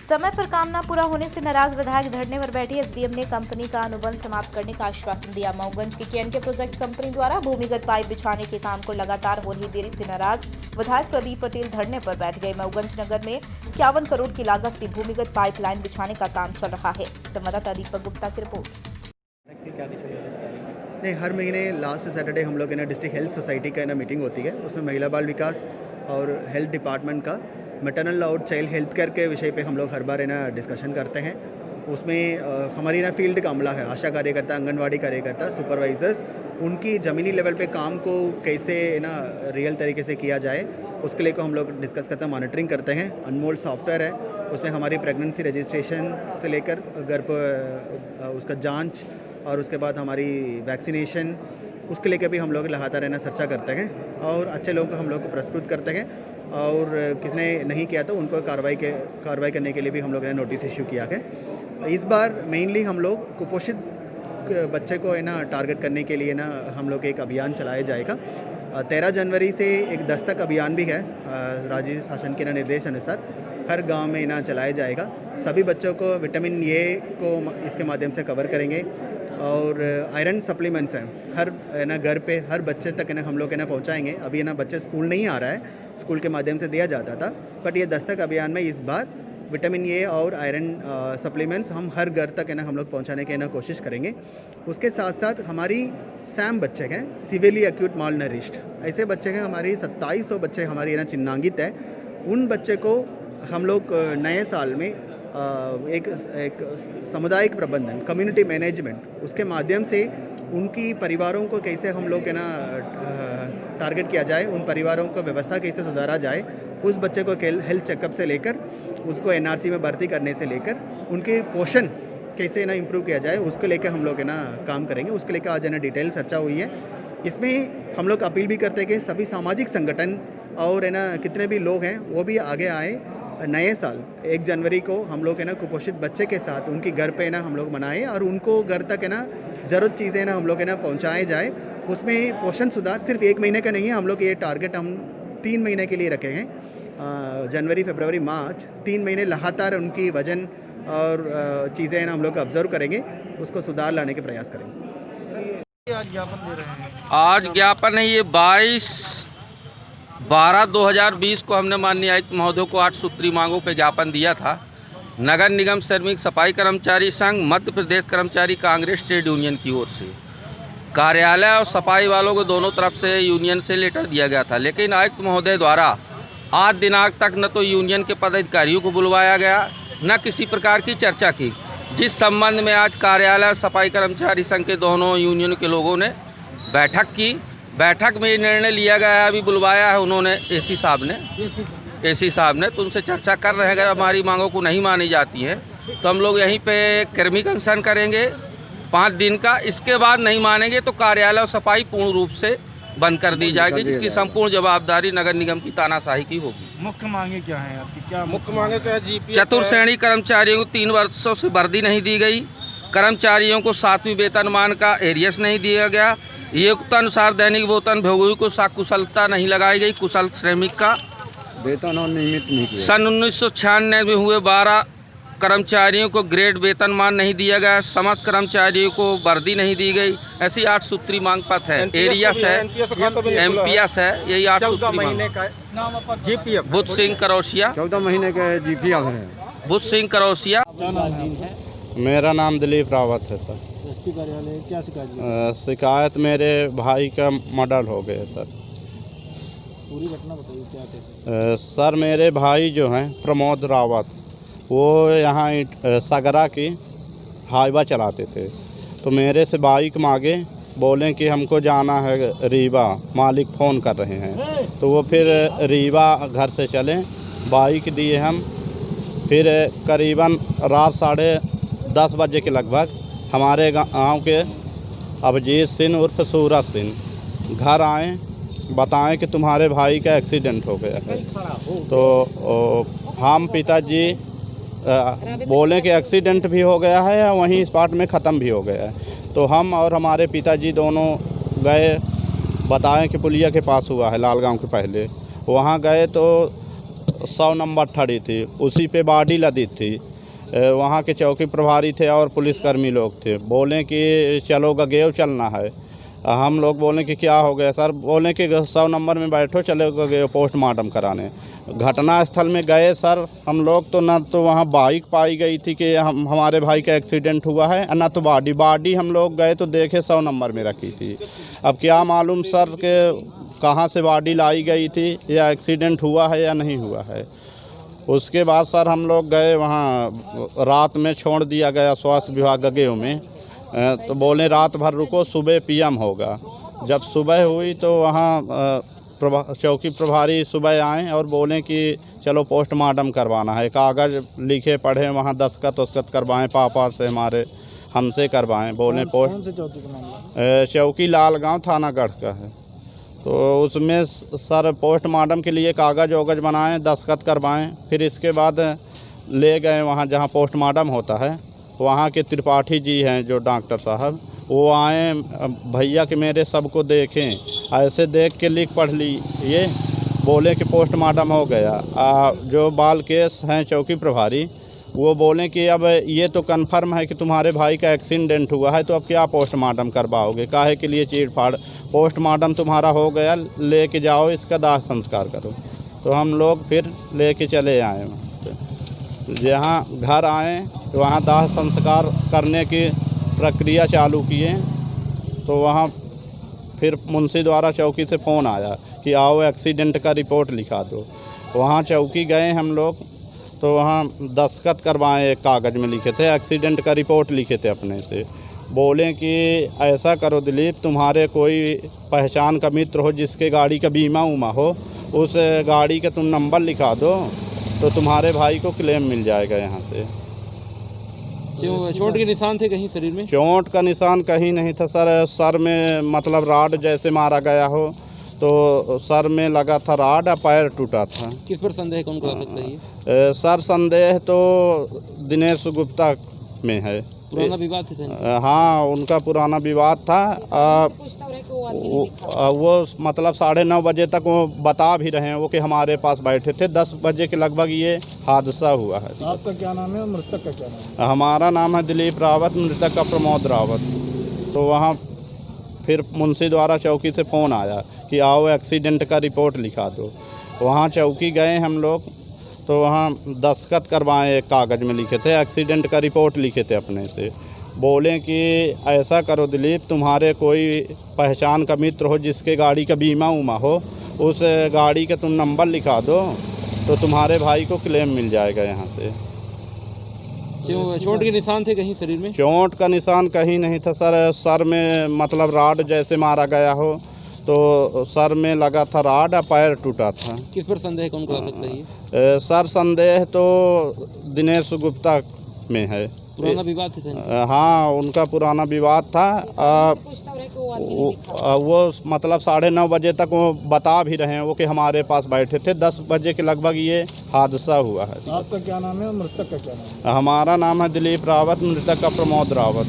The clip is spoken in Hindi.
समय पर काम न पूरा होने से नाराज विधायक धरने पर बैठे। एसडीएम ने कंपनी का अनुबंध समाप्त करने का आश्वासन दिया। मऊगंज के केएनके प्रोजेक्ट कंपनी द्वारा भूमिगत पाइप बिछाने के काम को लगातार हो रही देरी से नाराज विधायक प्रदीप पटेल धरने पर बैठ गए। मऊगंज नगर में 51 करोड़ की लागत से भूमिगत पाइपलाइन बिछाने का काम चल रहा है। संवाददाता दीपक गुप्ता की रिपोर्ट। नहीं, हर महीने लास्ट सैटरडे हम लोग डिस्ट्रिक्ट हेल्थ सोसाइटी का मीटिंग होती है। उसमें महिला बाल विकास और हेल्थ डिपार्टमेंट का मैटरनल और चाइल्ड हेल्थ केयर के विषय पे हम लोग हर बार डिस्कशन करते हैं। उसमें हमारी फील्ड का अमला है, आशा कार्यकर्ता, आंगनवाड़ी कार्यकर्ता, सुपरवाइजर्स, उनकी ज़मीनी लेवल पे काम को कैसे रियल तरीके से किया जाए उसके लिए को हम लोग डिस्कस करते हैं, मॉनिटरिंग करते हैं। अनमोल सॉफ्टवेयर है, उसमें हमारी प्रेगनेंसी रजिस्ट्रेशन से लेकर गर्भ उसका जांच और उसके बाद हमारी वैक्सीनेशन, उसके लेकर भी हम लोग लगातार चर्चा करते हैं और अच्छे लोगों को हम लोग को पुरस्कृत करते हैं और किसने नहीं किया तो उनको कार्रवाई करने के लिए भी हम लोग ने नोटिस इशू किया है। इस बार मेनली हम लोग कुपोषित बच्चे को टारगेट करने के लिए हम लोग एक अभियान चलाया जाएगा। 13 जनवरी से एक दस्तक अभियान भी है, राज्य शासन के निर्देश अनुसार हर गांव में चलाया जाएगा। सभी बच्चों को विटामिन ए को इसके माध्यम से कवर करेंगे और आयरन सप्लीमेंट्स हैं हर घर पे हर बच्चे तक हम लोग पहुंचाएंगे। अभी बच्चे स्कूल नहीं आ रहा है, स्कूल के माध्यम से दिया जाता था, बट ये दस्तक अभियान में इस बार विटामिन ए और आयरन सप्लीमेंट्स हम हर घर तक हम लोग पहुंचाने की कोशिश करेंगे। उसके साथ साथ हमारी सैम बच्चे हैं, सिवियरली एक्यूट माल नरिश्ड, ऐसे बच्चे हैं हमारी 2700 बच्चे हमारी चिन्हांकित है। उन बच्चे को हम लोग नए साल में एक सामुदायिक प्रबंधन, कम्युनिटी मैनेजमेंट, उसके माध्यम से उनकी परिवारों को कैसे हम लोग टारगेट किया जाए, उन परिवारों को व्यवस्था कैसे सुधारा जाए, उस बच्चे को हेल्थ चेकअप से लेकर उसको एनआरसी में भर्ती करने से लेकर उनके पोषण कैसे इम्प्रूव किया जाए, उसको लेकर हम लोग काम करेंगे। उसके लेकर आज डिटेल चर्चा हुई है। इसमें हम लोग अपील भी करते हैं कि सभी सामाजिक संगठन और कितने भी लोग हैं वो भी आगे आए। नए साल 1 जनवरी को हम लोग कुपोषित बच्चे के साथ उनकी घर पे हम लोग मनाएं और उनको घर तक ज़रूरत चीज़ें हम लोग पहुँचाए जाए। उसमें पोषण सुधार सिर्फ 1 महीने का नहीं है, हम लोग ये टारगेट हम 3 महीने के लिए रखे हैं। जनवरी, फरवरी, मार्च 3 महीने लगातार उनकी वजन और चीज़ें हम लोग ऑब्जर्व करेंगे, उसको सुधार लाने के प्रयास करेंगे। आज ज्ञापन दे रहे हैं, आज ज्ञापन है ये 22/12/2020 को हमने माननीय आयुक्त महोदय को 8 सूत्री मांगों पे ज्ञापन दिया था। नगर निगम श्रमिक सफाई कर्मचारी संघ, मध्य प्रदेश कर्मचारी कांग्रेस ट्रेड यूनियन की ओर से कार्यालय और सफाई वालों को दोनों तरफ से यूनियन से लेटर दिया गया था, लेकिन आयुक्त महोदय द्वारा आज दिनांक तक न तो यूनियन के पदाधिकारियों को बुलवाया गया, न किसी प्रकार की चर्चा की, जिस संबंध में आज कार्यालय सफाई कर्मचारी संघ के दोनों यूनियन के लोगों ने बैठक की। बैठक में ये निर्णय लिया गया है, अभी बुलवाया है उन्होंने एसी साहब ने, तो उनसे चर्चा कर रहे हैं। अगर हमारी मांगों को नहीं मानी जाती है तो हम लोग यहीं पे कर्मिक अनशन करेंगे 5 दिन का। इसके बाद नहीं मानेंगे तो कार्यालय और सफाई पूर्ण रूप से बंद कर दी जाएगी, जिसकी संपूर्ण जवाबदारी नगर निगम की तानाशाही की होगी। मुख्य मांगे क्या हैं आपकी? क्या मुख्य मांगे? क्या जीपीएफ? चतुर्श्रेणी कर्मचारियों को 3 वर्षों से वर्दी नहीं दी गई, कर्मचारियों को 7वीं वेतनमान का एरियस नहीं दिया गया, नियमानुसार दैनिक वेतन भोगियों को कुशलता नहीं लगाई गई, कुशल श्रमिक का वेतन और नियमित नहीं किया। सन 1996 में हुए 12 कर्मचारियों को ग्रेड वेतनमान नहीं दिया गया, समस्त कर्मचारियों को वर्दी नहीं दी गई। ऐसी 8 सूत्री मांग पत्र है, एरियस है, एमपीएस है, यही 8 सूत्री मांग। जीपीएफ बुद्ध सिंह करौसिया, 14 महीने के जीपीएफ है। बुद्ध सिंह करौसिया। मेरा नाम दिलीप रावत है सर। एसपी कार्यालय क्या शिकायत? शिकायत मेरे भाई का मर्डर हो गया सर। पूरी घटना बताइए क्या कैसे? सर मेरे भाई जो हैं प्रमोद रावत, वो यहाँ सगरा की हाईवा चलाते थे, तो मेरे से बाइक मांगे, बोलें कि हमको जाना है रीवा, मालिक फ़ोन कर रहे हैं, तो वो फिर रीवा घर से चले, बाइक दिए हम। फिर करीबन रात 10:30 बजे के लगभग हमारे गांव के अभिजीत सिंह उर्फ सूरज सिंह घर आए, बताएं कि तुम्हारे भाई का एक्सीडेंट हो गया है। तो हम पिताजी बोले कि एक्सीडेंट भी हो गया है, वहीं स्पॉट में ख़त्म भी हो गया है। तो हम और हमारे पिताजी दोनों गए, बताएं कि पुलिया के पास हुआ है, लालगांव के पहले। वहाँ गए तो 100 नंबर ठड़ी थी, उसी पे बॉडी लदी थी। वहाँ के चौकी प्रभारी थे और पुलिसकर्मी लोग थे। बोले कि चलो गगेव चलना है। हम लोग बोले कि क्या हो गया सर? बोले कि 100 नंबर में बैठो, चलो गगेव पोस्टमार्टम कराने। घटना स्थल में गए सर हम लोग, तो ना तो वहाँ बाइक पाई गई थी कि हमारे भाई का एक्सीडेंट हुआ है, ना तो बॉडी हम लोग गए तो देखे 100 नंबर में रखी थी। अब क्या मालूम सर के कहाँ से बॉडी लाई गई थी, या एक्सीडेंट हुआ है या नहीं हुआ है। उसके बाद सर हम लोग गए वहाँ, रात में छोड़ दिया गया स्वास्थ्य विभाग गगेव में। तो बोले रात भर रुको, सुबह पीएम होगा। जब सुबह हुई तो वहाँ चौकी प्रभारी सुबह आए और बोले कि चलो पोस्टमार्टम करवाना है। कागज़ लिखे पढ़े, वहाँ दस्तखत करवाएं, पापा से हमारे हमसे करवाएं। बोले कौन से चौकी का मामला? चौकी लालगांव थानागढ़ का है। तो उसमें सर पोस्टमार्टम के लिए कागज़ वगज बनाएं, दस्तखत करवाएं। फिर इसके बाद ले गए वहाँ जहाँ पोस्टमार्टम होता है। वहाँ के त्रिपाठी जी हैं जो डॉक्टर साहब, वो आए, भैया कि मेरे सबको देखें। ऐसे देख के लिख पढ़ ली, ये बोले कि पोस्टमार्टम हो गया। जो बाल केस हैं चौकी प्रभारी, वो बोले कि अब ये तो कन्फर्म है कि तुम्हारे भाई का एक्सीडेंट हुआ है, तो अब क्या पोस्टमार्टम करवाओगे? काहे के लिए चीड़ फाड़? पोस्टमार्टम तुम्हारा हो गया, लेके जाओ, इसका दाह संस्कार करो। तो हम लोग फिर लेके चले आए वहाँ से। जहाँ घर आए तो वहाँ दाह संस्कार करने की प्रक्रिया चालू किए। तो वहाँ फिर मुंशी द्वारा चौकी से फ़ोन आया कि आओ एक्सीडेंट का रिपोर्ट लिखा दो। वहाँ चौकी गए हम लोग, तो वहाँ दस्तखत करवाएं, एक कागज़ में लिखे थे, एक्सीडेंट का रिपोर्ट लिखे थे अपने से। बोले कि ऐसा करो दिलीप, तुम्हारे कोई पहचान का मित्र हो जिसके गाड़ी का बीमा उमा हो, उस गाड़ी का तुम नंबर लिखा दो, तो तुम्हारे भाई को क्लेम मिल जाएगा यहाँ से। चोट के निशान थे कहीं शरीर में? चोट का निशान कहीं नहीं था सर। सर में मतलब राड जैसे मारा गया हो, तो सर में लगा था राड, पैर टूटा था। किस पर संदेह कौन करा सकता है? सर संदेह तो दिनेश गुप्ता में है। पुराना विवाद था? हाँ, उनका पुराना विवाद था। वो मतलब 9:30 बजे तक वो बता भी रहे हैं वो कि हमारे पास बैठे थे। 10 बजे के लगभग ये हादसा हुआ है। आपका क्या नाम है और मृतक का क्या नाम है? हमारा नाम है दिलीप रावत, मृतक का प्रमोद रावत। तो वहाँ फिर मुंशी द्वारा चौकी से फ़ोन आया कि आओ एक्सीडेंट का रिपोर्ट लिखा दो। वहाँ चौकी गए हम लोग, तो वहाँ दस्तखत करवाएं, एक कागज़ में लिखे थे, एक्सीडेंट का रिपोर्ट लिखे थे अपने से। बोले कि ऐसा करो दिलीप, तुम्हारे कोई पहचान का मित्र हो जिसके गाड़ी का बीमा उमा हो, उस गाड़ी का तुम नंबर लिखा दो, तो तुम्हारे भाई को क्लेम मिल जाएगा यहाँ से। चोट के निशान थे कहीं शरीर में? चोट का निशान कहीं नहीं था सर। सर में मतलब राड जैसे मारा गया हो, तो सर में लगा था राड, पैर टूटा था। किस पर संदेह कौन करा सकता है? सर संदेह तो दिनेश गुप्ता में है। पुराना विवाद था? हाँ, उनका पुराना विवाद था। वो मतलब 9:30 बजे तक वो बता भी रहे हैं वो कि हमारे पास बैठे थे। 10 बजे के लगभग ये हादसा हुआ है। आपका क्या नाम है और मृतक का क्या नाम है? हमारा नाम है दिलीप रावत, मृतक का प्रमोद रावत।